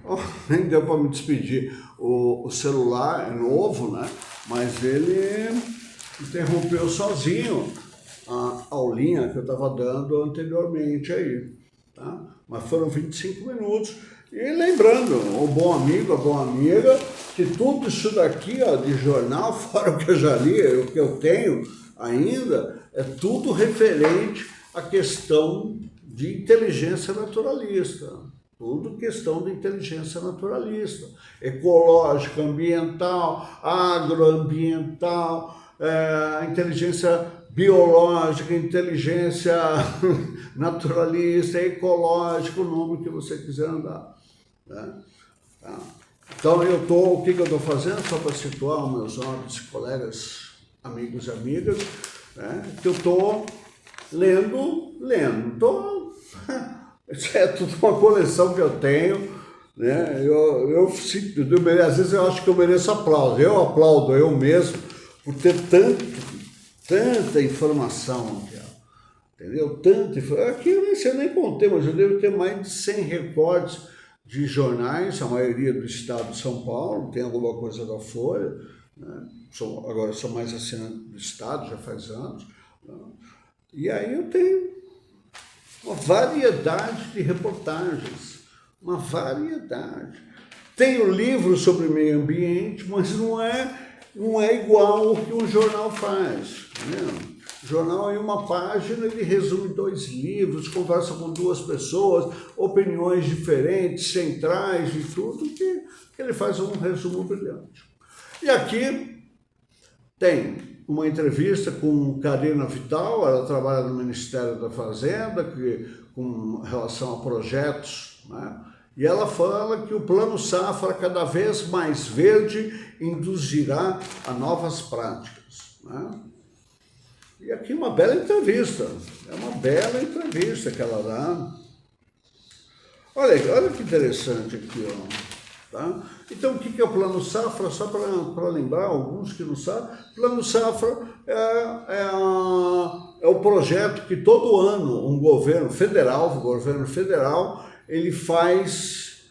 Oh, nem deu para me despedir. O celular é novo, né? Mas ele interrompeu sozinho a aulinha que eu estava dando anteriormente aí, tá? Mas foram 25 minutos. E lembrando, o bom amigo, a boa amiga, que tudo isso daqui, ó, de jornal, fora o que eu já li, o que eu tenho ainda, é tudo referente à questão de inteligência naturalista. Tudo questão de inteligência naturalista, ecológica, ambiental, agroambiental, inteligência biológica, inteligência naturalista, ecológica, o nome que você quiser andar, né? Tá. Então o que eu estou fazendo, só para situar os meus nobres colegas, amigos e amigas, né? Que eu estou lendo, isso é tudo uma coleção que eu tenho, né? Às vezes eu acho que eu mereço aplauso. Eu aplaudo eu mesmo por ter tanta informação aqui, entendeu? Aqui eu nem contei, mas eu devo ter mais de 100 recortes de jornais, a maioria do estado de São Paulo, tem alguma coisa da Folha, né? Agora sou mais assinante do estado, já faz anos, né? E aí eu tenho uma variedade de reportagens, uma variedade. Tenho livros sobre meio ambiente, mas não é igual o que um jornal faz, né? O jornal, em uma página, ele resume 2 livros, conversa com 2 pessoas, opiniões diferentes, centrais e tudo, que ele faz um resumo brilhante. E aqui tem uma entrevista com Karina Vital, ela trabalha no Ministério da Fazenda, com relação a projetos, né? E ela fala que o Plano Safra, cada vez mais verde, induzirá a novas práticas, né? E aqui uma bela entrevista, é uma bela entrevista que ela dá. Olha que interessante aqui, ó. Tá? Então, o que é o Plano Safra? Só para lembrar, alguns que não sabem, Plano Safra é o projeto que todo ano o governo federal, ele faz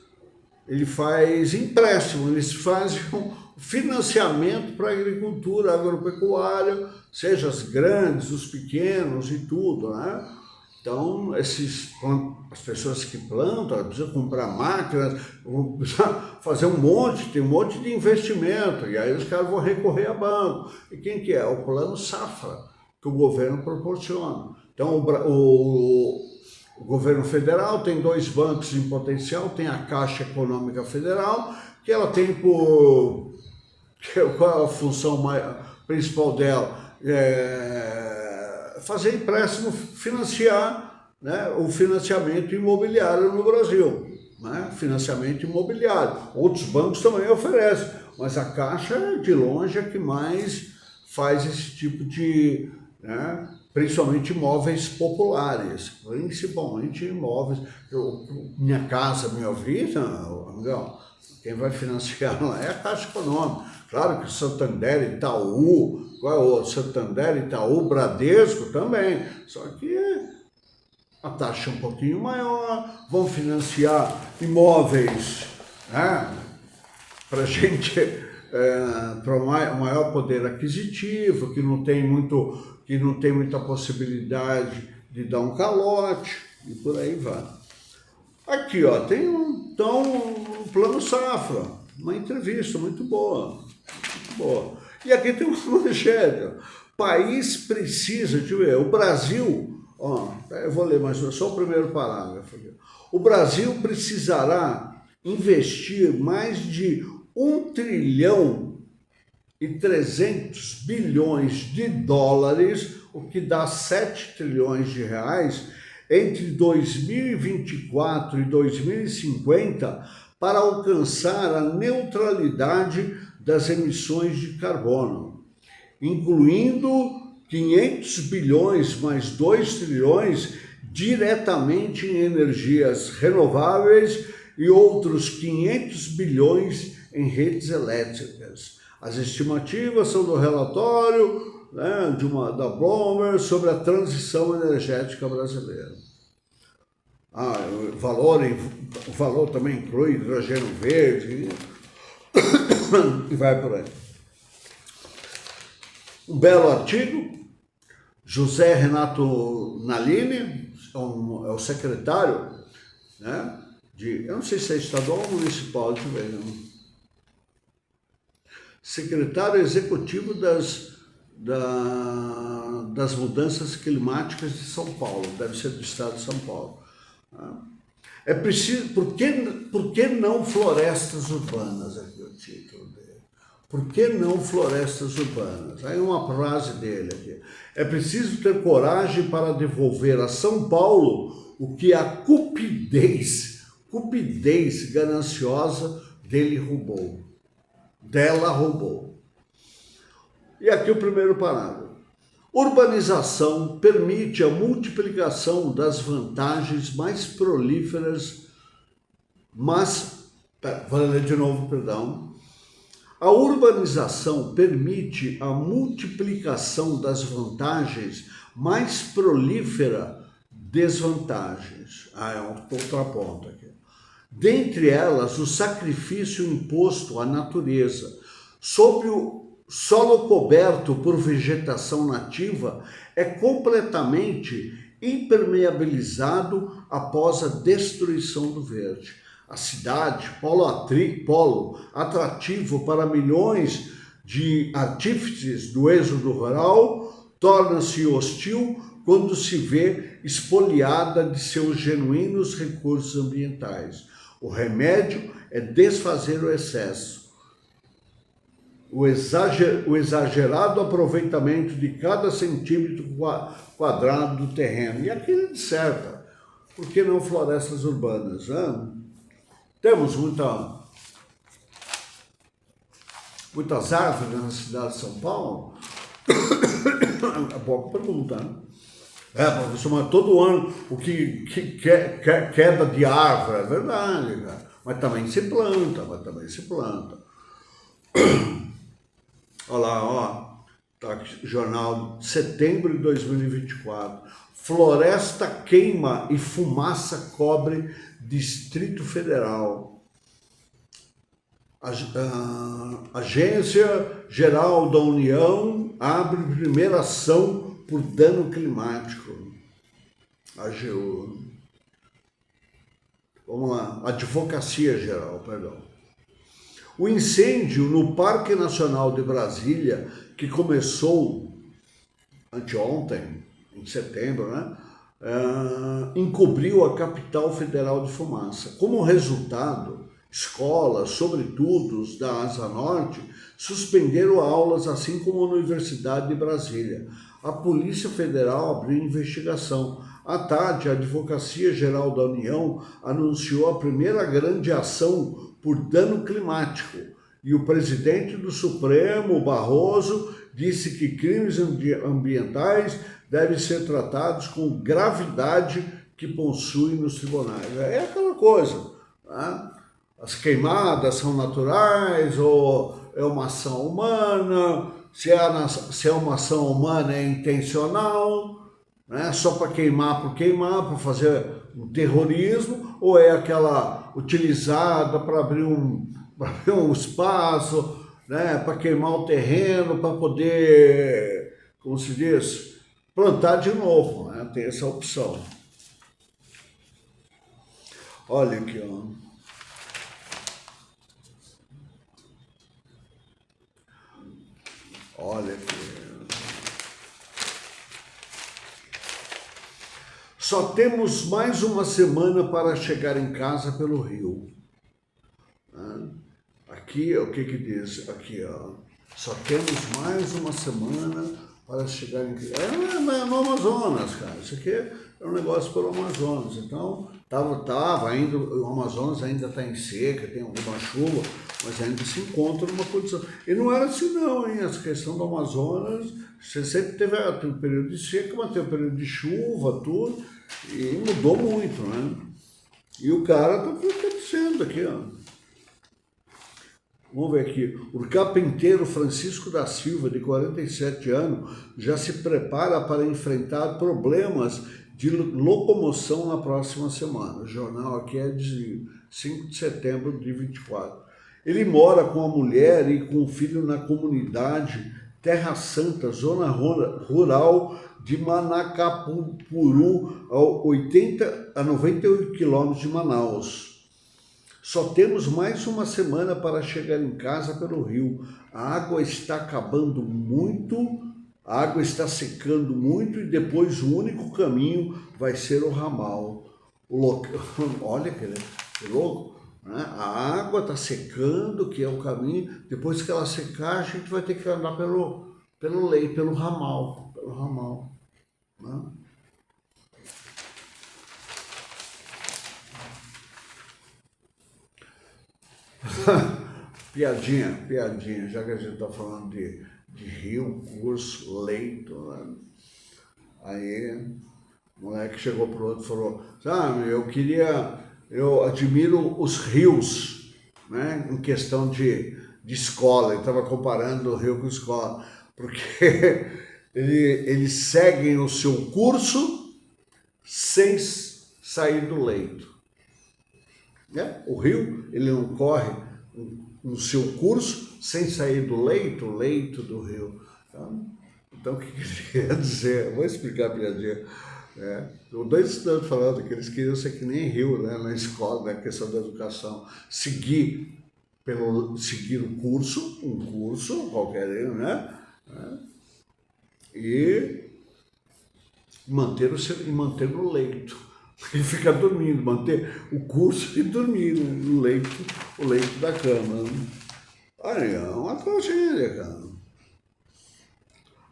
empréstimo, eles fazem um financiamento para a agricultura, agropecuária, seja as grandes, os pequenos e tudo, né? Então, as pessoas que plantam, precisam comprar máquinas, fazer tem um monte de investimento, e aí os caras vão recorrer a banco. E quem que é? O Plano Safra, que o governo proporciona. Então, o governo federal tem 2 bancos em potencial, tem a Caixa Econômica Federal, que ela tem qual é a função principal dela? Fazer empréstimo, financiar, né, o financiamento imobiliário no Brasil, né? Financiamento imobiliário. Outros bancos também oferecem, mas a Caixa, de longe, é que mais faz esse tipo de, né, principalmente imóveis populares, principalmente imóveis. Minha Casa Minha Vida, amigão, quem vai financiar lá é a Caixa Econômica. Claro que o Santander, Itaú, qual é o outro? Santander, Itaú, Bradesco também. Só que a taxa é um pouquinho maior, vão financiar imóveis, né, para gente, para maior poder aquisitivo, que não tem muita possibilidade de dar um calote, e por aí vai. Aqui, ó, tem um Plano Safra, uma entrevista muito boa. E aqui tem uma manchete. País precisa, deixa eu ver, o Brasil, ó, eu vou ler mais só o primeiro parágrafo aqui. O Brasil precisará investir mais de 1,3 trilhão, o que dá 7 trilhões de reais, entre 2024 e 2050, para alcançar a neutralidade das emissões de carbono, incluindo 500 bilhões mais 2 trilhões diretamente em energias renováveis e outros 500 bilhões em redes elétricas. As estimativas são do relatório, né, da Bloomberg sobre a transição energética brasileira. O valor também inclui hidrogênio verde e vai por aí. Um belo artigo, José Renato Nalini, é o secretário, né, eu não sei se é estadual ou municipal, deixa eu ver, não. Secretário executivo das mudanças climáticas de São Paulo, deve ser do estado de São Paulo. É preciso, por que não florestas urbanas? Aqui o título dele. Por que não florestas urbanas? Aí uma frase dele aqui. É preciso ter coragem para devolver a São Paulo o que a cupidez gananciosa dela roubou. E aqui o primeiro parágrafo. Urbanização permite a multiplicação das vantagens mais prolíferas, vou ler de novo, perdão. A urbanização permite a multiplicação das vantagens mais prolífera desvantagens. É um contraponto aqui. Dentre elas, o sacrifício imposto à natureza sobre o solo coberto por vegetação nativa é completamente impermeabilizado após a destruição do verde. A cidade, polo atrativo para milhões de artífices do êxodo rural, torna-se hostil quando se vê espoliada de seus genuínos recursos ambientais. O remédio é desfazer o excesso. O exagerado aproveitamento de cada centímetro quadrado do terreno. E aqui ele disserta, por que não florestas urbanas? Temos muitas árvores na cidade de São Paulo? É boa pergunta, né? Professor, mas todo ano o que queda de árvore, é verdade, cara. Mas também se planta. Olha lá, tá aqui, jornal de setembro de 2024. Floresta queima e fumaça cobre Distrito Federal. Agência Geral da União abre primeira ação por dano climático. AGU. Vamos lá, Advocacia Geral, perdão. O incêndio no Parque Nacional de Brasília, que começou anteontem, em setembro, né? Encobriu a capital federal de fumaça. Como resultado, escolas, sobretudo os da Asa Norte, suspenderam aulas, assim como a Universidade de Brasília. A Polícia Federal abriu investigação. À tarde, a Advocacia Geral da União anunciou a primeira grande ação por dano climático. E o presidente do Supremo, Barroso, disse que crimes ambientais devem ser tratados com gravidade que possuem nos tribunais. É aquela coisa, né? As queimadas são naturais ou é uma ação humana? Se é uma ação humana, é intencional, né? Só para queimar por queimar, para fazer um terrorismo, ou é aquela utilizada para abrir um espaço, né? Para queimar o terreno, para poder, como se diz, plantar de novo, né? Tem essa opção. Olha aqui, ó. Olha aqui. Só temos mais uma semana para chegar em casa pelo rio. Aqui, o que diz? Aqui, ó. Só temos mais uma semana para chegar em casa. É no Amazonas, cara. Isso aqui é um negócio pelo Amazonas. Então, tava ainda, o Amazonas ainda está em seca, tem alguma chuva, mas ainda se encontra numa condição. E não era assim não, hein? Essa questão do Amazonas, você sempre teve um período de seca, mas tem um período de chuva, tudo, e mudou muito, né? E o cara está dizendo aqui, ó. Vamos ver aqui. O carpinteiro Francisco da Silva, de 47 anos, já se prepara para enfrentar problemas de locomoção na próxima semana. O jornal aqui é de 5 de setembro de 24. Ele mora com a mulher e com o filho na comunidade Terra Santa, zona rural de Manacapuru, a 98 quilômetros de Manaus. Só temos mais uma semana para chegar em casa pelo rio. A água está acabando muito, a água está secando muito e depois o único caminho vai ser o ramal. Olha que louco, né? A água está secando, que é o caminho. Depois que ela secar, a gente vai ter que andar pelo leito, pelo ramal, né? piadinha, já que a gente está falando de rio, curso, leito, né? Aí o moleque chegou pro outro e falou, sabe, eu admiro os rios, né, em questão de escola. Ele estava comparando o rio com a escola, porque eles seguem o seu curso sem sair do leito. Né? O rio, ele não corre no seu curso sem sair do leito do rio. Então o que ele queria dizer? Eu vou explicar a piadinha. Os dois estudantes falando que eles queriam ser que nem rio, né, na escola, na questão da educação, seguir o curso, um curso qualquer, né, e manter no leito, e ficar dormindo, manter o curso e dormir no leito, o leito da cama. Aí é uma tragédia, cara.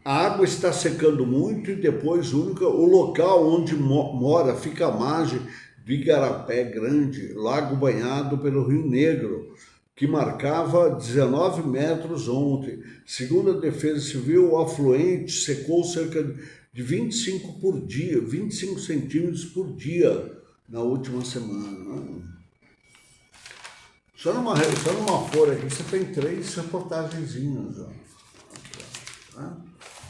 A água está secando muito e depois o local onde mora fica à margem do Igarapé Grande, lago banhado pelo Rio Negro, que marcava 19 metros ontem. Segundo a Defesa Civil, o afluente secou cerca de 25 centímetros por dia na última semana. Só numa folha aqui você tem 3 reportagenzinhas.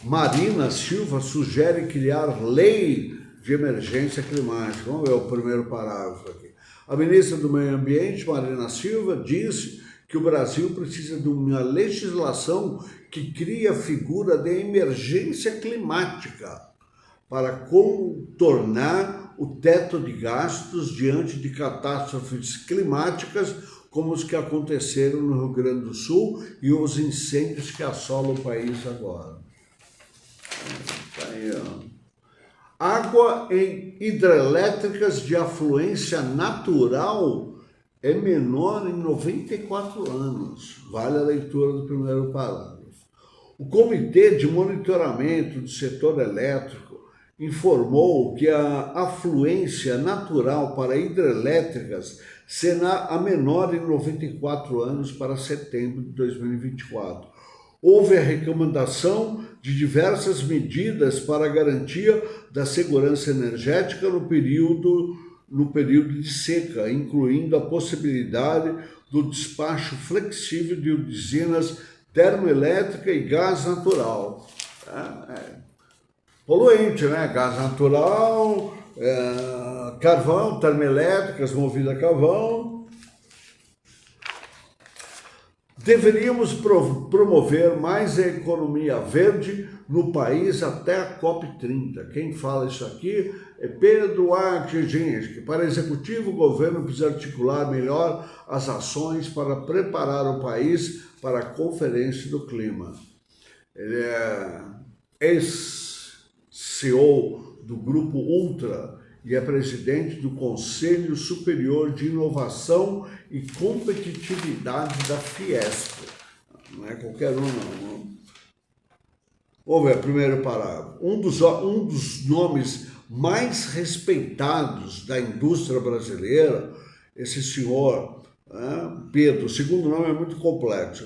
Marina Silva sugere criar lei de emergência climática. Vamos ver o primeiro parágrafo aqui. A ministra do Meio Ambiente, Marina Silva, disse que o Brasil precisa de uma legislação que crie a figura de emergência climática para contornar o teto de gastos diante de catástrofes climáticas como os que aconteceram no Rio Grande do Sul e os incêndios que assolam o país agora. Tá aí, ó. Água em hidrelétricas de afluência natural é menor em 94 anos. Vale a leitura do primeiro parágrafo. O Comitê de Monitoramento do Setor Elétrico informou que a afluência natural para hidrelétricas será a menor em 94 anos para setembro de 2024. Houve a recomendação de diversas medidas para a garantia da segurança energética no período de seca, incluindo a possibilidade do despacho flexível de usinas termoelétrica e gás natural. Poluente, né? Gás natural, carvão, termoelétricas movidas a carvão. Deveríamos promover mais a economia verde no país até a COP30. Quem fala isso aqui é Pedro Arcegins. Para o Executivo, o governo precisa articular melhor as ações para preparar o país para a Conferência do Clima. Ele é ex-CEO do Grupo Ultra e é presidente do Conselho Superior de Inovação e Competitividade da Fiesp. Não é qualquer um, não. Vamos ver, primeiro parágrafo. Um dos nomes mais respeitados da indústria brasileira, esse senhor, Pedro, o segundo nome é muito complexo,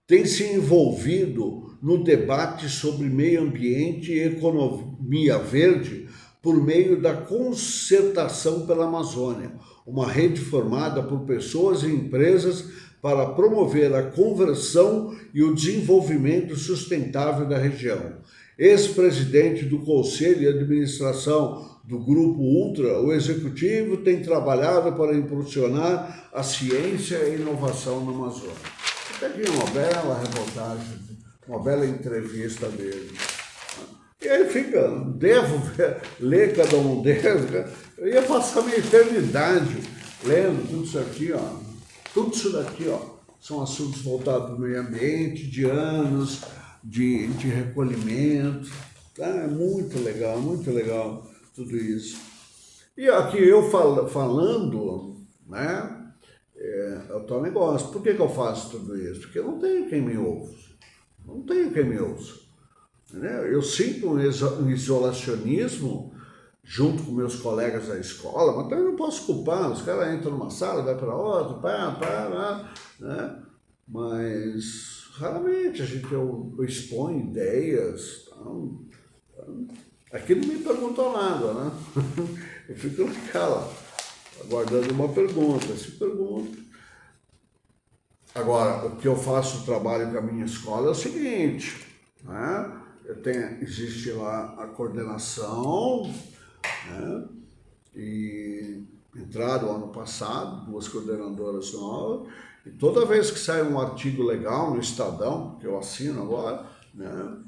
tem se envolvido no debate sobre meio ambiente e economia verde por meio da Concertação pela Amazônia, uma rede formada por pessoas e empresas para promover a conversão e o desenvolvimento sustentável da região. Ex-presidente do Conselho de Administração do Grupo Ultra, o executivo tem trabalhado para impulsionar a ciência e a inovação na Amazônia. Eu peguei uma bela reportagem, uma bela entrevista dele. E aí fica, devo ler cada um deles, né? Eu ia passar minha eternidade lendo tudo isso aqui, ó. Tudo isso daqui, ó, são assuntos voltados para o meio ambiente, de anos, de recolhimento. Tá? É muito legal tudo isso. E aqui eu falando, né, é o tal negócio. Por que eu faço tudo isso? Porque eu não tenho quem me ouça. Não tenho quem me ouça. Né? Eu sinto um isolacionismo junto com meus colegas da escola, mas também não posso culpar. Os caras entram numa sala, vai para outra, né? Mas raramente a gente expõe ideias. Então, aqui não me perguntou nada, né? Eu fico naquela, aguardando uma pergunta. Se pergunta. Agora, o que eu faço o trabalho com a minha escola é o seguinte, né? Existe lá a coordenação, né? E entraram ano passado 2 coordenadoras novas, e toda vez que sai um artigo legal no Estadão, que eu assino agora, né,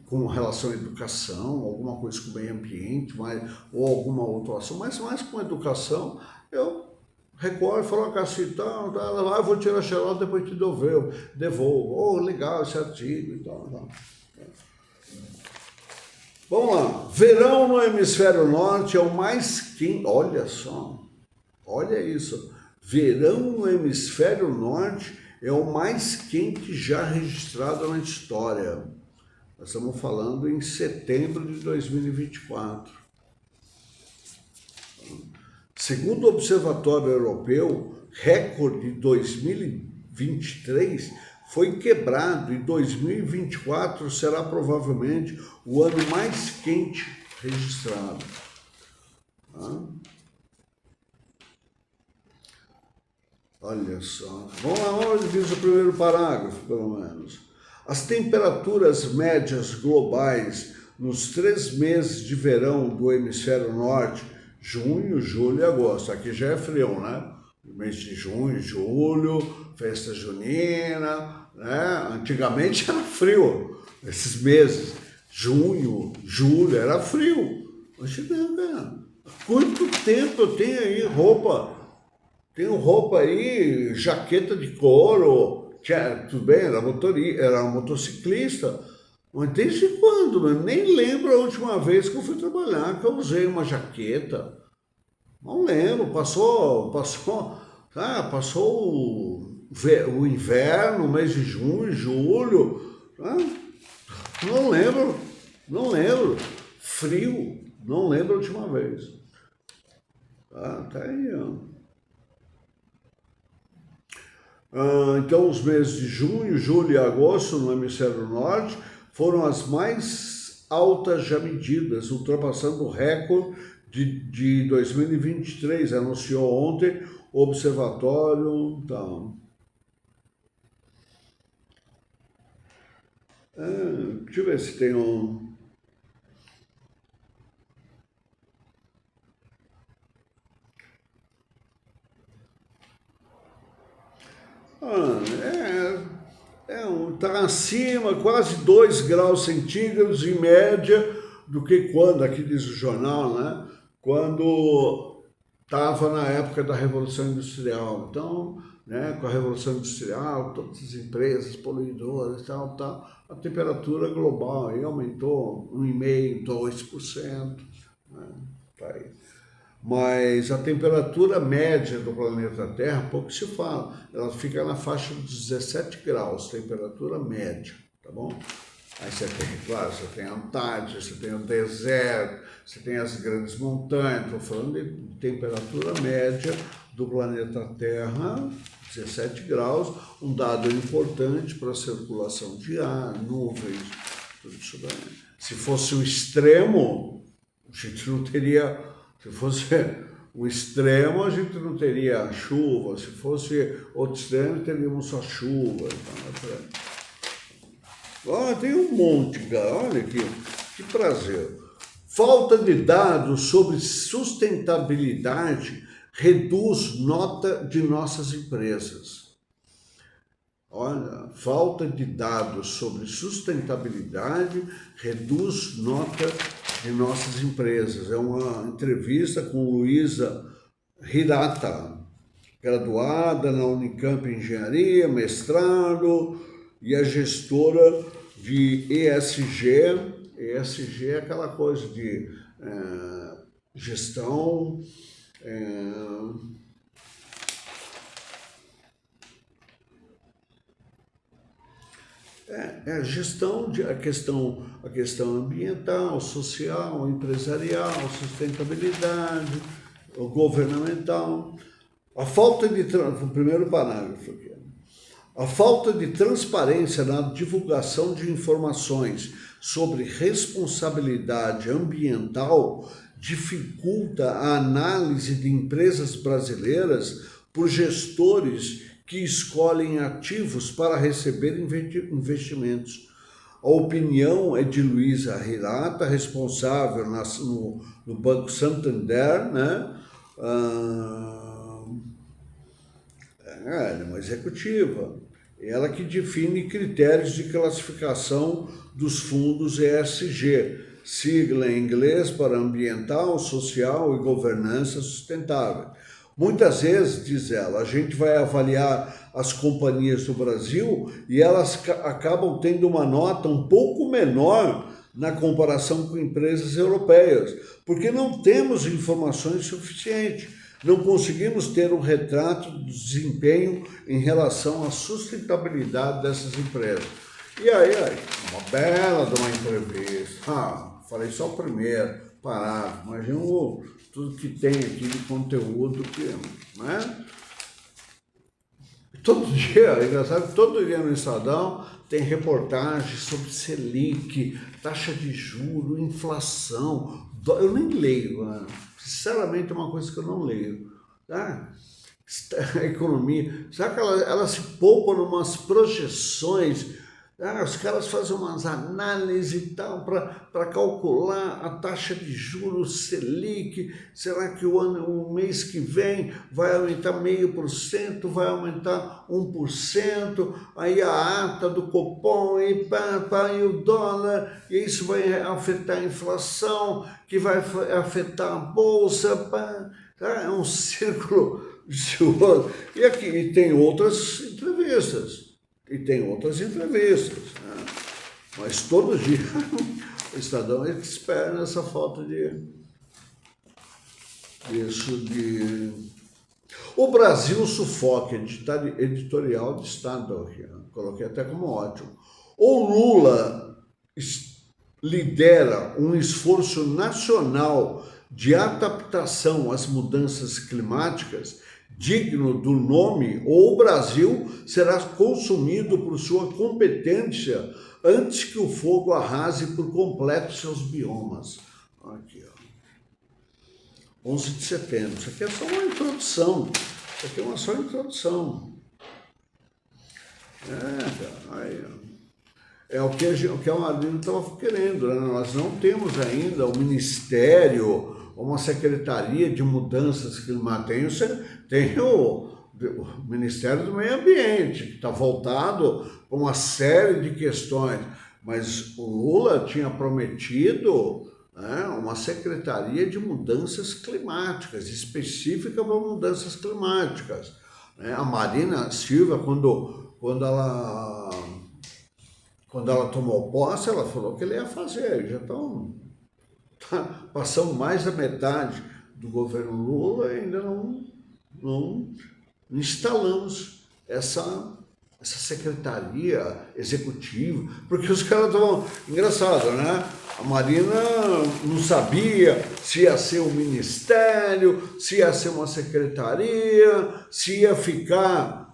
com relação à educação, alguma coisa com o meio ambiente, ou alguma outra ação, mas mais com educação, eu recordo e falo, Cacita, eu vou tirar a xerox, depois te devolvo. Oh, legal esse artigo e tal. Vamos lá. Verão no hemisfério norte é o mais quente. Olha só. Olha isso. Verão no hemisfério norte é o mais quente já registrado na história. Nós estamos falando em setembro de 2024. Segundo o Observatório Europeu, recorde de 2023 foi quebrado e 2024 será provavelmente o ano mais quente registrado. Olha só. Vamos lá, onde diz o primeiro parágrafo, pelo menos. As temperaturas médias globais nos 3 meses de verão do hemisfério norte, junho, julho e agosto. Aqui já é frio, né? Mês de junho, julho, festa junina, né? Antigamente era frio, esses meses, junho, julho, era frio. Hoje não, cara. Quanto tempo eu tenho aí roupa? Tenho roupa aí, jaqueta de couro, tudo bem, era motociclista, mas desde quando? Eu nem lembro a última vez que eu fui trabalhar, que eu usei uma jaqueta. Não lembro, passou o inverno, mês de junho, julho, tá? Não lembro, frio, não lembro a última vez. Tá aí, ó. Então, os meses de junho, julho e agosto no hemisfério norte foram as mais altas já medidas, ultrapassando o recorde de 2023, anunciou ontem o observatório. Então, deixa eu ver se tem um... Está acima, quase 2 graus centígrados em média do que quando, aqui diz o jornal, né? Quando estava na época da Revolução Industrial. Então, né, com a Revolução Industrial, todas as empresas poluidoras e tal, a temperatura global aí aumentou 1,5%, 2%. Né? Tá aí. Mas a temperatura média do planeta Terra, pouco se fala, ela fica na faixa dos 17 graus, temperatura média, tá bom? Aí você tem, claro, você tem a Antártida, você tem o deserto, você tem as grandes montanhas, estou falando de temperatura média do planeta Terra, 17 graus, um dado importante para a circulação de ar, nuvens, tudo isso daí. Se fosse o extremo, a gente não teria... Se fosse o extremo, a gente não teria chuva. Se fosse outro extremo, teríamos só chuva. Então, tem um monte, cara. Olha aqui, que prazer. Falta de dados sobre sustentabilidade reduz nota de nossas empresas. Olha, falta de dados sobre sustentabilidade reduz nota de nossas empresas. É uma entrevista com Luísa Hirata, graduada na Unicamp em Engenharia, mestrado, e a gestora de ESG. ESG é aquela coisa de gestão, a gestão de a questão ambiental, social, empresarial, sustentabilidade, governamental. A falta de o primeiro parágrafo aqui. A falta de transparência na divulgação de informações sobre responsabilidade ambiental dificulta a análise de empresas brasileiras por gestores que escolhem ativos para receber investimentos. A opinião é de Luísa Hirata, responsável no Banco Santander, né? Ela é uma executiva. Ela que define critérios de classificação dos fundos ESG, sigla em inglês para ambiental, social e governança sustentável. Muitas vezes, diz ela, a gente vai avaliar as companhias do Brasil e elas acabam tendo uma nota um pouco menor na comparação com empresas europeias, porque não temos informações suficientes, não conseguimos ter um retrato do desempenho em relação à sustentabilidade dessas empresas. E aí, uma bela de uma entrevista, falei só o primeiro parágrafo, imagina tudo que tem aqui de conteúdo, né? Todo dia, é engraçado, todo dia no Estadão tem reportagem sobre Selic, taxa de juros, inflação. Eu nem leio, né? Sinceramente é uma coisa que eu não leio. Tá? A economia, sabe que ela se poupa em umas projeções. Os caras fazem umas análises e tal para calcular a taxa de juros Selic. Será que o mês que vem vai aumentar 0,5%, vai aumentar 1%, aí a ata do Copom e o dólar, e isso vai afetar a inflação, que vai afetar a bolsa. É um círculo vicioso. E aqui tem outras entrevistas. Né? Mas todo dia o Estadão é expert nessa falta O Brasil sufoca, editorial de Estado aqui, coloquei até como ótimo. O Lula lidera um esforço nacional de adaptação às mudanças climáticas digno do nome, ou o Brasil será consumido por sua competência antes que o fogo arrase por completo seus biomas. Aqui, 11 de setembro. Isso aqui é só uma introdução. Isso aqui é só uma introdução. É o que a Marina estava querendo, né? Nós não temos ainda o Ministério, uma Secretaria de Mudanças Climáticas. Tem o Ministério do Meio Ambiente, que está voltado para uma série de questões, mas o Lula tinha prometido, né, uma Secretaria de Mudanças Climáticas, específica para mudanças climáticas. A Marina Silva, quando ela tomou posse, ela falou que ele ia fazer. Já estão passando mais da metade do governo Lula e ainda não instalamos essa secretaria executiva, porque os caras estavam... Engraçado, né? A Marina não sabia se ia ser um ministério, se ia ser uma secretaria, se ia ficar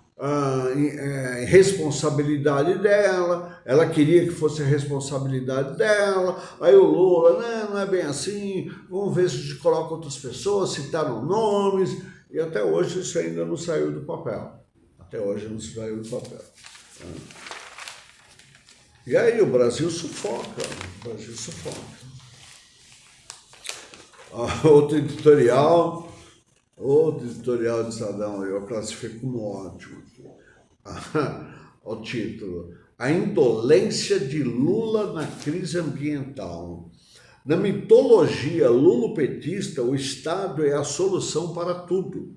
responsabilidade dela. Ela queria que fosse a responsabilidade dela. Aí o Lula, não é bem assim, vamos ver se a gente coloca outras pessoas, citaram nomes, e até hoje isso ainda não saiu do papel. E aí o Brasil sufoca. Outro editorial do Estadão, eu classifico como ótimo. O título: A indolência de Lula na crise ambiental. Na mitologia lulopetista, o Estado é a solução para tudo.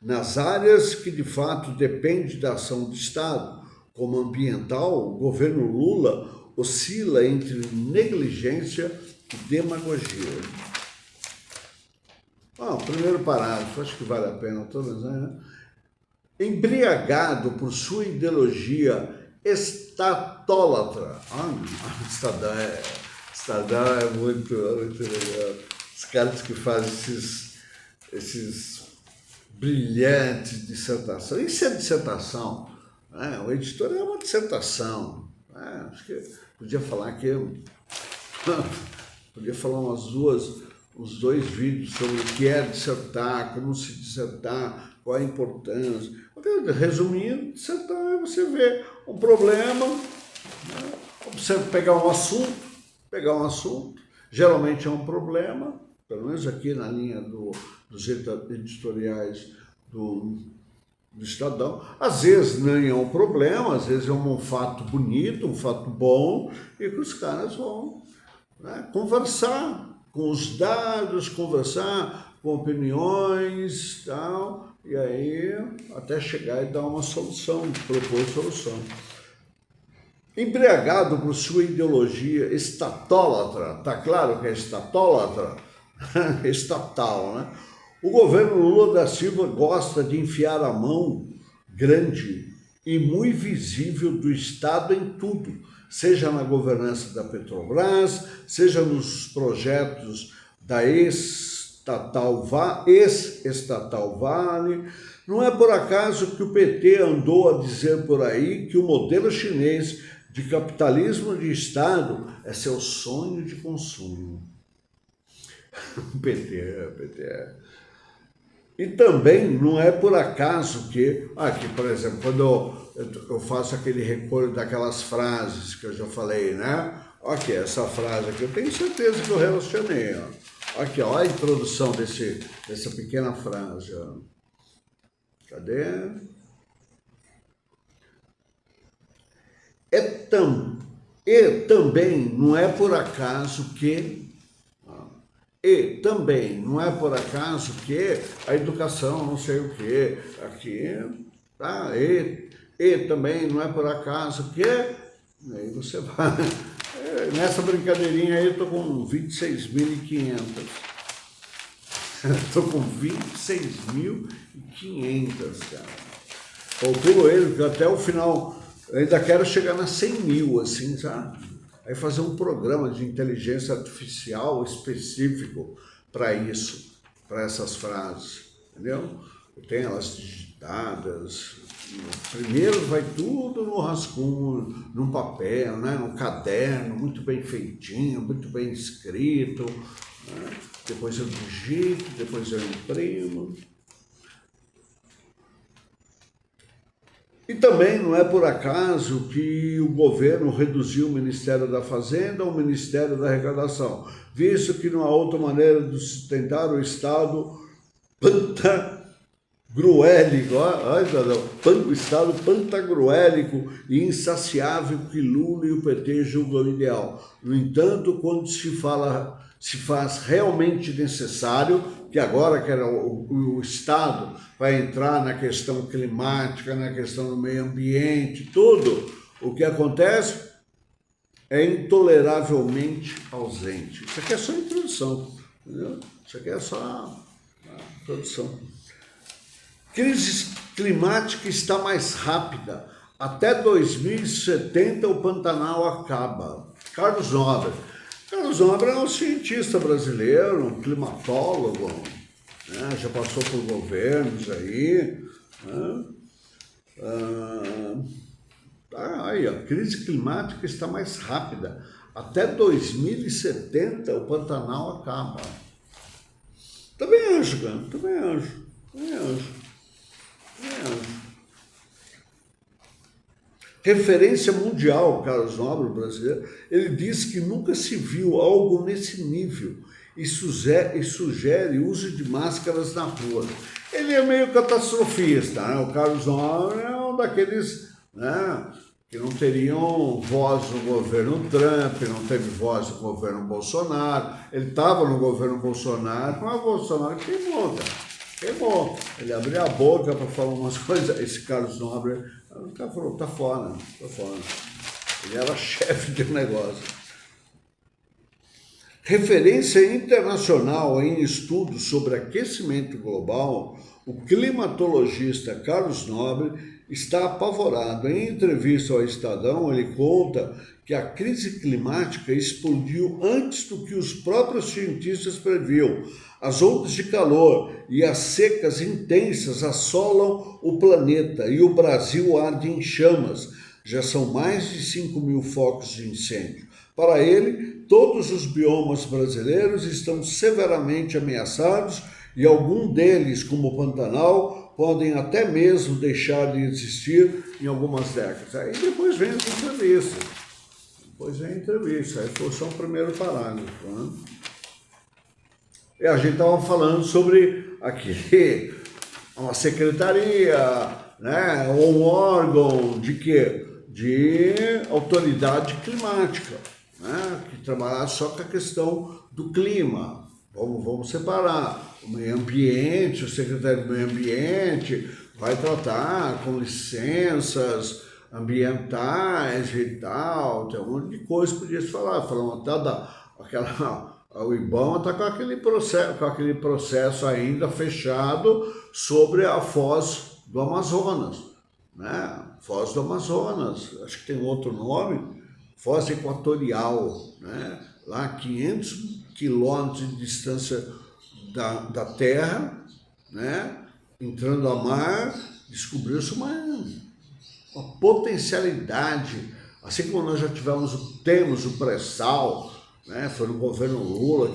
Nas áreas que de fato dependem da ação do Estado, como ambiental, o governo Lula oscila entre negligência e demagogia. O primeiro parágrafo, acho que vale a pena todas, né? Embriagado por sua ideologia estatólatra. Estadão é muito legal. Os caras que fazem esses brilhantes dissertações. Isso é dissertação. Né? O editor é uma dissertação. Né? Acho que podia falar aqui. Podia falar uns dois vídeos sobre o que é dissertar, como se dissertar, qual a importância. Resumindo, dissertar é você ver um problema, né? Você pegar um assunto, geralmente é um problema, pelo menos aqui na linha dos editoriais do Estadão. Às vezes nem é um problema, às vezes é um fato bonito, um fato bom, e que os caras vão, né, conversar com os dados, conversar com opiniões, tal, e aí até chegar e dar uma solução, propor solução. Embriagado por sua ideologia estatólatra, tá claro que é estatólatra? Estatal, né? O governo Lula da Silva gosta de enfiar a mão grande e muito visível do Estado em tudo, seja na governança da Petrobras, seja nos projetos da ex-estatal Vale. Não é por acaso que o PT andou a dizer por aí que o modelo chinês de capitalismo de Estado é seu sonho de consumo. PT. E também não é por acaso que, aqui, por exemplo, quando eu faço aquele recolho daquelas frases que eu já falei, né? Aqui, essa frase aqui, eu tenho certeza que eu relacionei. Ó. Aqui, ó, a introdução dessa pequena frase. Ó. Cadê? E também não é por acaso que a educação não sei o que aqui, tá? E também não é por acaso que aí você vai nessa brincadeirinha aí eu tô com 26.500. Estou com 26.500, cara. Calculo ele que até o final eu ainda quero chegar nas 100 mil, assim, sabe? Aí fazer um programa de inteligência artificial específico para isso, para essas frases, entendeu? Eu tenho elas digitadas. Primeiro vai tudo no rascunho, num papel, né? No caderno, muito bem feitinho, muito bem escrito, né? Depois eu digito, depois eu imprimo. E também não é por acaso que o governo reduziu o Ministério da Fazenda ao Ministério da Arrecadação, visto que não há outra maneira de sustentar o Estado pantagruélico, o Estado pantagruélico e insaciável que Lula e o PT julgam ideal. No entanto, quando se faz realmente necessário, que agora que o Estado vai entrar na questão climática, na questão do meio ambiente, tudo, o que acontece é intoleravelmente ausente. Isso aqui é só a introdução, entendeu? Isso aqui é só a introdução. Crise climática está mais rápida. Até 2070 o Pantanal acaba. Carlos Nobre. Carlos Nobre é um cientista brasileiro, um climatólogo, né? Já passou por governos aí. Né? Aí, a crise climática está mais rápida. Até 2070 o Pantanal acaba. Também acho, cara. Também acho. Referência mundial, Carlos Nobre, brasileiro, ele diz que nunca se viu algo nesse nível e sugere o uso de máscaras na rua. Ele é meio catastrofista, né? O Carlos Nobre é um daqueles, né, que não teriam voz no governo Trump, não teve voz no governo Bolsonaro. Ele estava no governo Bolsonaro, mas o Bolsonaro queimou, cara. Queimou. Ele abriu a boca para falar umas coisas. Esse Carlos Nobre, o cara falou, tá fora, tá fora. Ele era chefe de um negócio. Referência internacional em estudos sobre aquecimento global, o climatologista Carlos Nobre está apavorado. Em entrevista ao Estadão, ele conta que a crise climática explodiu antes do que os próprios cientistas previam. As ondas de calor e as secas intensas assolam o planeta e o Brasil arde em chamas. Já são mais de 5.000 focos de incêndio. Para ele, todos os biomas brasileiros estão severamente ameaçados e algum deles, como o Pantanal, podem até mesmo deixar de existir em algumas décadas. Aí depois vem as entrevistas. Aí foi só o primeiro parágrafo, né? E a gente estava falando sobre aqui uma secretaria, né, ou um órgão de quê? De autoridade climática, né, que trabalhasse só com a questão do clima. Vamos separar. O meio ambiente, o secretário do meio ambiente vai tratar com licenças ambientais e tal, tem um monte de coisa que podia se falar. Falando até o IBAMA está com aquele processo ainda fechado sobre a Foz do Amazonas, né? Foz do Amazonas, acho que tem outro nome, Foz Equatorial, né? Lá 500 quilômetros de distância da Terra, né? Entrando a mar, descobriu-se uma potencialidade, assim como nós já temos o pré-sal, né? Foi no governo Lula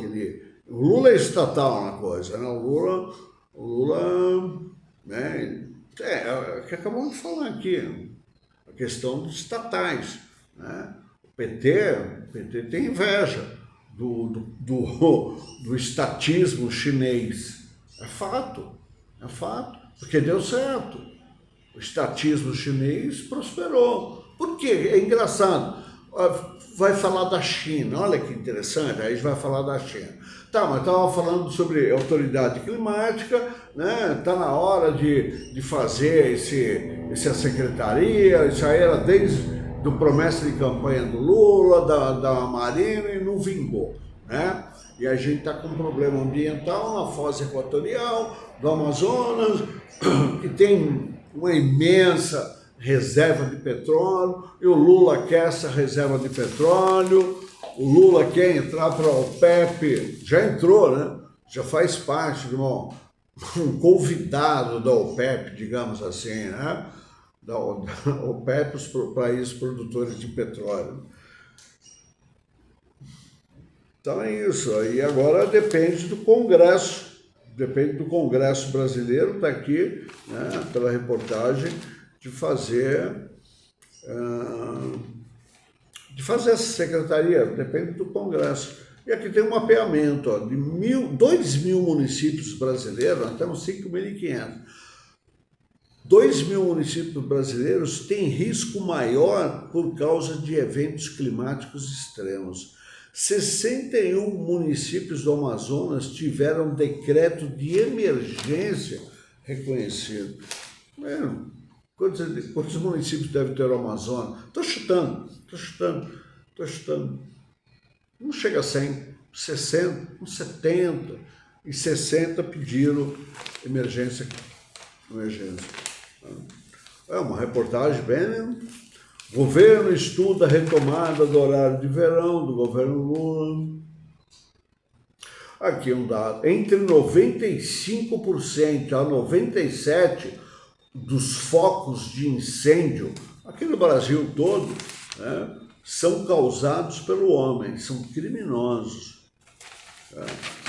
o Lula é estatal na coisa, né? O Lula, né? Que acabamos de falar aqui, a questão dos estatais, né? O PT tem inveja do estatismo chinês. É fato, porque deu certo. O estatismo chinês prosperou. Por quê? É engraçado. Vai falar da China, olha que interessante, aí a gente vai falar da China. Tá, mas estava falando sobre autoridade climática, né? Tá na hora de fazer essa secretaria, isso aí era desde do promessa de campanha do Lula, da Marina, e não vingou, né? E a gente está com um problema ambiental na Foz Equatorial, do Amazonas, que tem uma imensa reserva de petróleo, e o Lula quer essa reserva de petróleo, o Lula quer entrar para a OPEP, já entrou, né? Já faz parte de um convidado da OPEP, digamos assim, né? Da OPEP, os países produtores de petróleo. Então é isso, e agora depende do Congresso brasileiro, está aqui, né, pela reportagem, de fazer essa secretaria, depende do Congresso. E aqui tem um mapeamento de 2.000 municípios brasileiros, nós temos 5.500. 2.000 municípios brasileiros têm risco maior por causa de eventos climáticos extremos. 61 municípios do Amazonas tiveram decreto de emergência reconhecido. Quantos municípios deve ter o Amazonas? Estou chutando. Não chega a 100, 60, uns 70, e 60 pediram emergência. É uma reportagem bem... Governo estuda a retomada do horário de verão do governo Lula. Aqui um dado. Entre 95% a 97% dos focos de incêndio, aqui no Brasil todo, né, são causados pelo homem, são criminosos.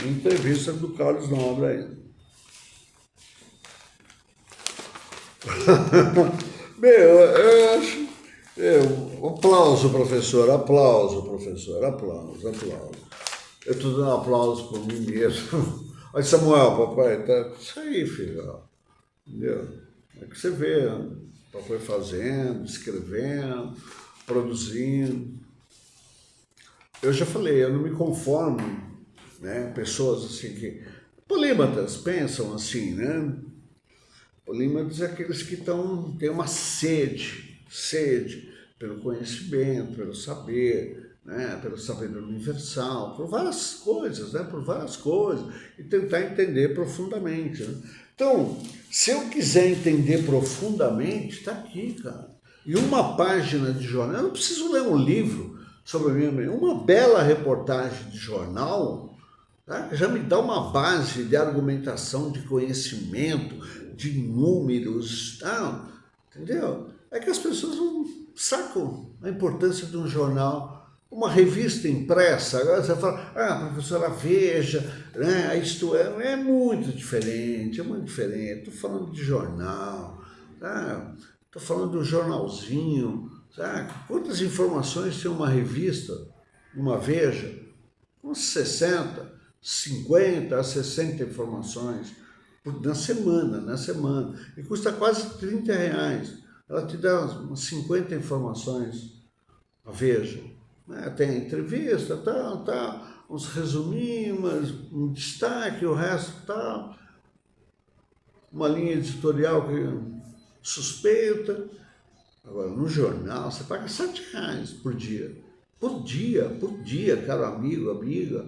Entrevista do Carlos Nobre aí. Eu acho... aplauso, professor. Eu estou dando aplausos por mim mesmo. Olha, Samuel, papai, tá isso aí, filho. Entendeu? É que você vê, papai fazendo, escrevendo, produzindo. Eu já falei, eu não me conformo, né? Pessoas assim que... Polímatas pensam assim, né? Polímatas é aqueles que têm uma sede pelo conhecimento, pelo saber, né? Pelo saber universal, por várias coisas, né? Por várias coisas, e tentar entender profundamente, né? Então, se eu quiser entender profundamente, está aqui, cara. E uma página de jornal, eu não preciso ler um livro sobre a minha... Uma bela reportagem de jornal, tá? Já me dá uma base de argumentação, de conhecimento, de números, tá? Entendeu? É que as pessoas não sacam a importância de um jornal, uma revista impressa. Agora você fala, professora, veja, né? Isto é muito diferente, é muito diferente. Estou falando de jornal, tá? Estou falando de um jornalzinho, tá? Quantas informações tem uma revista, uma Veja? Uns 60, 50 a 60 informações na semana. E custa quase R$ 30. Ela te dá umas 50 informações, a Veja. Né? Tem entrevista, uns resuminhos, um destaque, o resto uma linha editorial que suspeita. Agora, no jornal, você paga R$ 7 por dia. Por dia, caro amigo, amiga.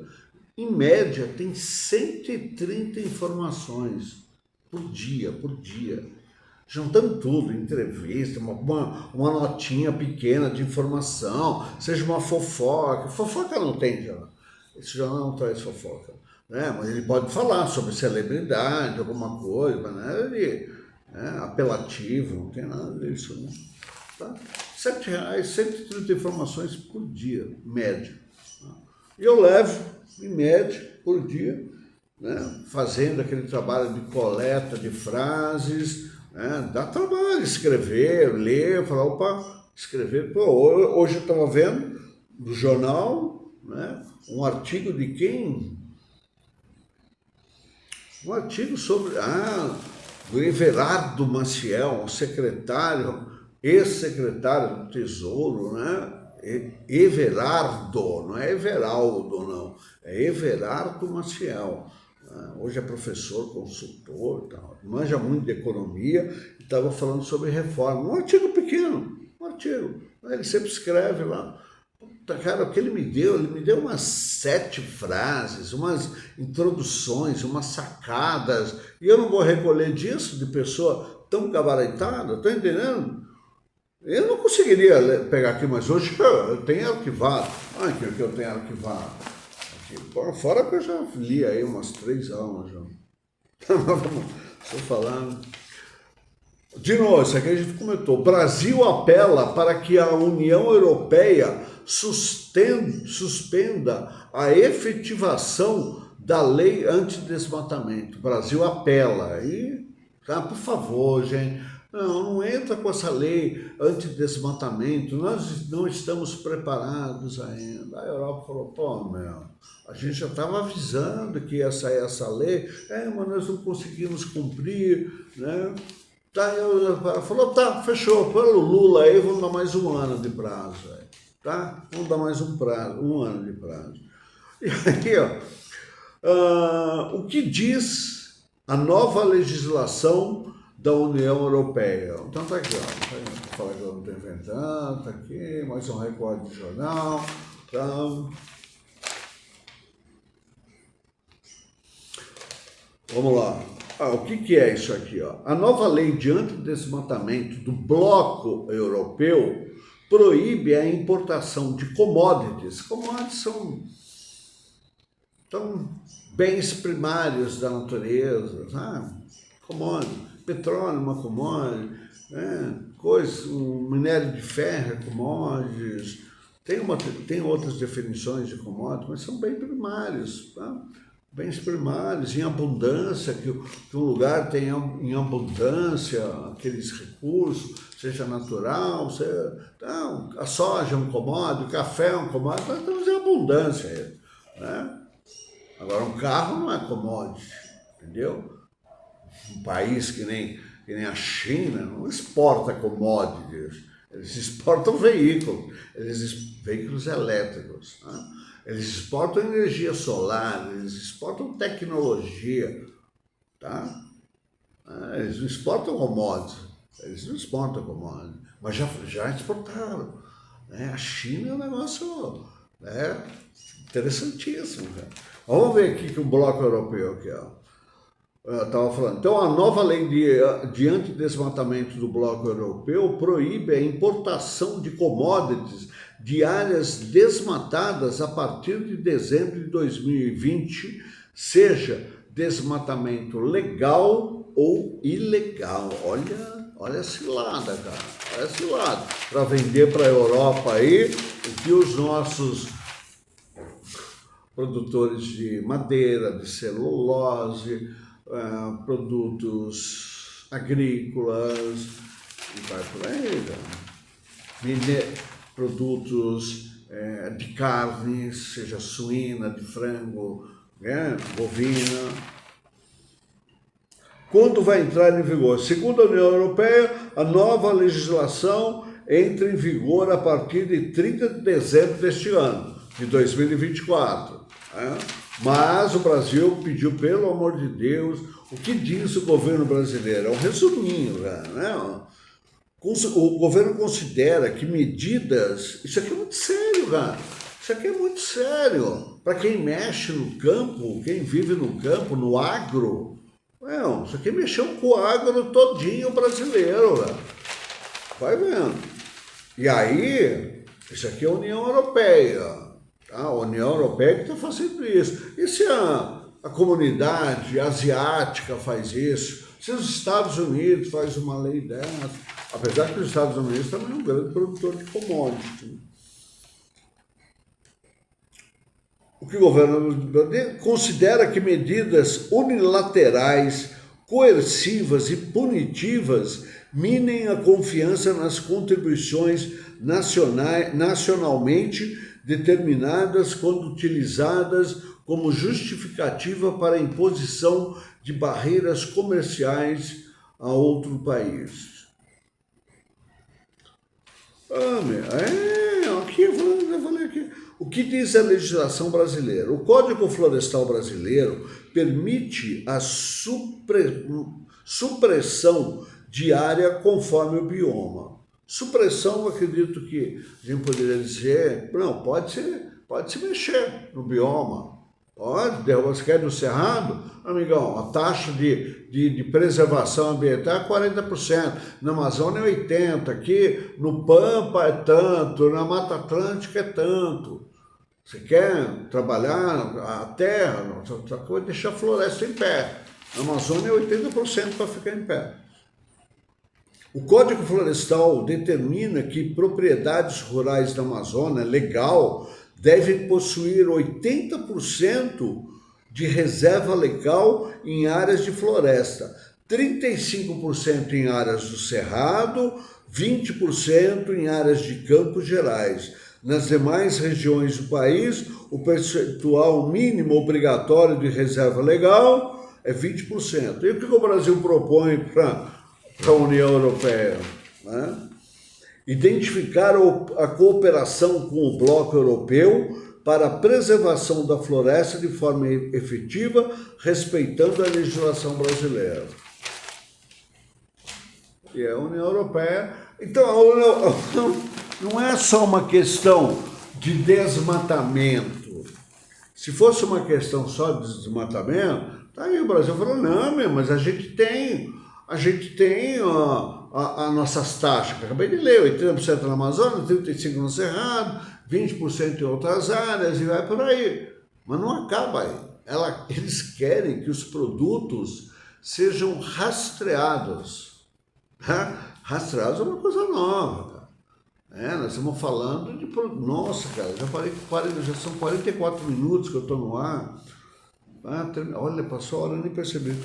Em média, tem 130 informações por dia. Juntando tudo, entrevista, uma notinha pequena de informação, seja uma fofoca. Fofoca não tem já. Esse jornal não traz fofoca. Né? Mas ele pode falar sobre celebridade, alguma coisa, mas não é apelativo, não tem nada disso, né? Tá? R$ 7, 130 informações por dia, média. E eu levo, em média, por dia, né, fazendo aquele trabalho de coleta de frases, né, dá trabalho escrever, ler, falar, escrever. Hoje eu estava vendo no jornal, né, um artigo de quem? Um artigo sobre do Everardo Maciel, um secretário, ex-secretário do Tesouro, né? Everardo, não é Everaldo, não, é Everardo Maciel. Hoje é professor, consultor, manja muito de economia, e estava falando sobre reforma. Um artigo pequeno, ele sempre escreve lá. Cara, o que ele me deu umas 7 frases, umas introduções, umas sacadas, e eu não vou recolher disso de pessoa tão gabaritada, tá entendendo? Eu não conseguiria pegar aqui, mas hoje eu tenho arquivado. Aqui que eu tenho arquivado. Aqui, fora que eu já li aí umas 3 aulas já. Estou falando. De novo, isso aqui a gente comentou. Brasil apela para que a União Europeia suspenda a efetivação da lei antidesmatamento. Brasil apela. E, por favor, gente, não entra com essa lei antidesmatamento. Nós não estamos preparados ainda. A Europa falou, a gente já estava avisando que ia sair essa lei, mas nós não conseguimos cumprir, né? Ela falou, fechou, pelo Lula aí, vamos dar mais um ano de prazo, tá? Vamos dar mais um ano de prazo. E aí, o que diz a nova legislação da União Europeia? Então tá aqui, vou falar que eu não estou inventando, tá aqui, mais um recorde de jornal, tá? Vamos lá. O que é isso aqui? A nova lei de antidesmatamento do bloco europeu proíbe a importação de commodities. Commodities são bens primários da natureza, commodities. Petróleo é uma commodity, minério de ferro é commodities. Tem outras definições de commodities, mas são bens primários, tá? Bens primários, em abundância, que um lugar tem em abundância aqueles recursos, seja natural, a soja é um commodity, o café é um commodity, nós estamos em abundância, né? Agora, um carro não é commodity, entendeu? Um país que nem a China não exporta commodities, eles exportam veículos, veículos elétricos, né? Eles exportam energia solar, eles exportam tecnologia, tá? Eles não exportam commodities, mas já exportaram, né? A China é um negócio, né, interessantíssimo, cara. Vamos ver aqui que o bloco europeu aqui, ó. Eu estava falando. Então, a nova lei de antidesmatamento do bloco europeu proíbe a importação de commodities de áreas desmatadas a partir de dezembro de 2020, seja desmatamento legal ou ilegal. Olha a cilada, cara. Olha a cilada. Para vender para a Europa aí o que os nossos produtores de madeira, de celulose, produtos agrícolas, e vai por aí, produtos de carne, seja suína, de frango, bovina. Quando vai entrar em vigor? Segundo a União Europeia, a nova legislação entra em vigor a partir de 30 de dezembro deste ano, de 2024. Mas o Brasil pediu, pelo amor de Deus, o que diz o governo brasileiro? É um resuminho, né? O governo considera que medidas... Isso aqui é muito sério, cara. Isso aqui é muito sério. Para quem mexe no campo, quem vive no campo, no agro... isso aqui mexeu com o agro todinho brasileiro, cara. Vai vendo. E aí, isso aqui é a União Europeia. A União Europeia que está fazendo isso. E se a comunidade asiática faz isso? Se os Estados Unidos faz uma lei dessa? Apesar que os Estados Unidos também é um grande produtor de commodities. O que o governo considera que medidas unilaterais, coercivas e punitivas minem a confiança nas contribuições nacionalmente determinadas quando utilizadas como justificativa para a imposição de barreiras comerciais a outro país. Aqui eu vou ler aqui. O que diz a legislação brasileira? O Código Florestal Brasileiro permite a supressão de área conforme o bioma. Supressão, acredito que a gente poderia dizer, não, pode se mexer no bioma. Pode, você quer no Cerrado? Amigão, a taxa de preservação ambiental é 40%, na Amazônia é 80%, aqui no Pampa é tanto, na Mata Atlântica é tanto. Você quer trabalhar a terra, outra coisa, deixar a floresta em pé. Na Amazônia é 80% para ficar em pé. O Código Florestal determina que propriedades rurais da Amazônia, legal, devem possuir 80% de reserva legal em áreas de floresta, 35% em áreas do Cerrado, 20% em áreas de campos gerais. Nas demais regiões do país, o percentual mínimo obrigatório de reserva legal é 20%. E o que o Brasil propõe para a União Europeia? Né? Identificar a cooperação com o bloco europeu para a preservação da floresta de forma efetiva, respeitando a legislação brasileira. E a União Europeia... Então, não é só uma questão de desmatamento. Se fosse uma questão só de desmatamento, tá aí o Brasil falou, não, mas a gente tem as nossas taxas, que eu acabei de ler, 80% na Amazônia, 35% no Cerrado, 20% em outras áreas, e vai por aí. Mas não acaba aí. Eles querem que os produtos sejam rastreados. Rastreados é uma coisa nova. Nós estamos falando de... Nossa, cara, já são 44 minutos que eu estou no ar. Olha, passou a hora, eu nem percebi.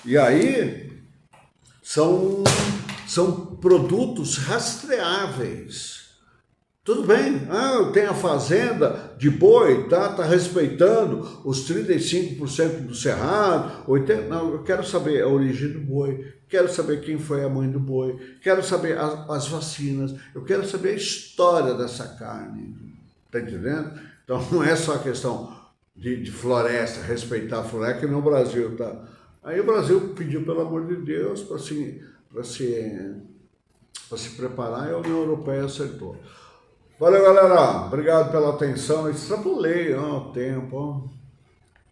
E aí, são produtos rastreáveis. Tudo bem, eu tenho a fazenda de boi, tá respeitando os 35% do cerrado, 80%, não, eu quero saber a origem do boi, quero saber quem foi a mãe do boi, quero saber as vacinas, eu quero saber a história dessa carne, tá entendendo? Então não é só a questão de floresta, respeitar a floresta, que no Brasil, tá? Aí o Brasil pediu, pelo amor de Deus, para se preparar, e a União Europeia acertou. Valeu, galera. Obrigado pela atenção. Extrapolei o tempo.